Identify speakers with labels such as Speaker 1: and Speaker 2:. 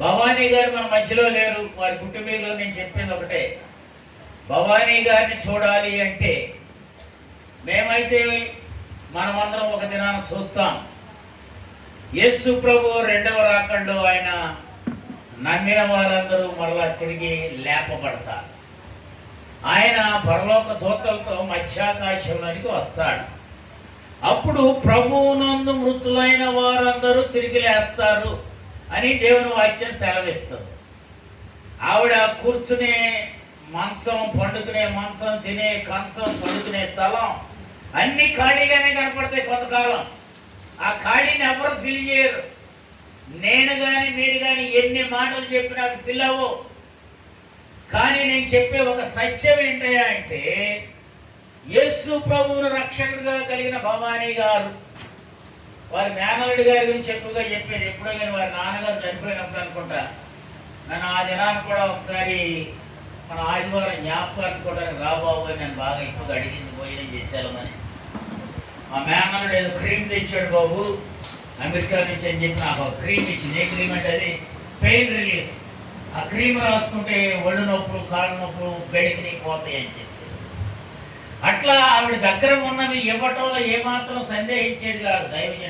Speaker 1: భవానీ గారు మన మధ్యలో లేరు, వారి కుటుంబీకులు. నేను చెప్పేది ఒకటే, భవానీ గారిని చూడాలి అంటే మేమైతే మనమందరం ఒక దినాన చూస్తాం. యేసు ప్రభు రెండవ రాకడలో ఆయన నమ్మిన వారందరూ మరలా తిరిగి లేపబడతారు. ఆయన పరలోక దూతలతో మధ్యాకాశంలోనికి వస్తాడు. అప్పుడు ప్రభువునందు మృతులైన వారందరూ తిరిగి లేస్తారు అని దేవుని వాక్యం సెలవిస్తుంది. ఆవిడ కూర్చునే మంచం, పండుకునే మంచం, తినే కంచం, పడుకునే స్థలం అన్ని ఖాళీగానే కనపడతాయి కొంతకాలం. ఆ ఖాళీని ఎవరు ఫిల్ చేయరు. నేను కానీ మీరు కానీ ఎన్ని మాటలు చెప్పినా అవి ఫిల్ అవ్వవు. కానీ నేను చెప్పే ఒక సత్యం ఏంటయ్యా అంటే, యేసు ప్రభువును రక్షకుడిగా కలిగిన భవానీ గారు, వారి మేనల్లుడి గారి గురించి ఎక్కువగా చెప్పేది. ఎప్పుడో కానీ వారి నాన్నగారు చనిపోయినప్పుడు అనుకుంటా, నన్ను ఆ దినాన్ని కూడా ఒకసారి మన ఆదివారం జ్ఞాపకార్చుకోవడానికి రాబాబు అని నేను బాగా ఎక్కువగా అడిగింది, భోజనం చేసేయాలని. మా మేనల్లుడు ఏదో క్రీమ్ తెచ్చాడు బాబు అమెరికా నుంచి అని చెప్పి నాకు ఒక క్రీమ్ ఇచ్చింది. ఏ క్రీమ్ అంటే అది పెయిన్ రిలీఫ్. ఆ క్రీమ్ రాసుకుంటే ఒళ్ళు నొప్పులు, కాళ్ళ నొప్పులు బెడికి పోతాయి అని చెప్పి, అట్లా ఆవిడ దగ్గర ఉన్నవి ఇవ్వటంలో ఏమాత్రం సందేహించేది కాదు దైవజనం.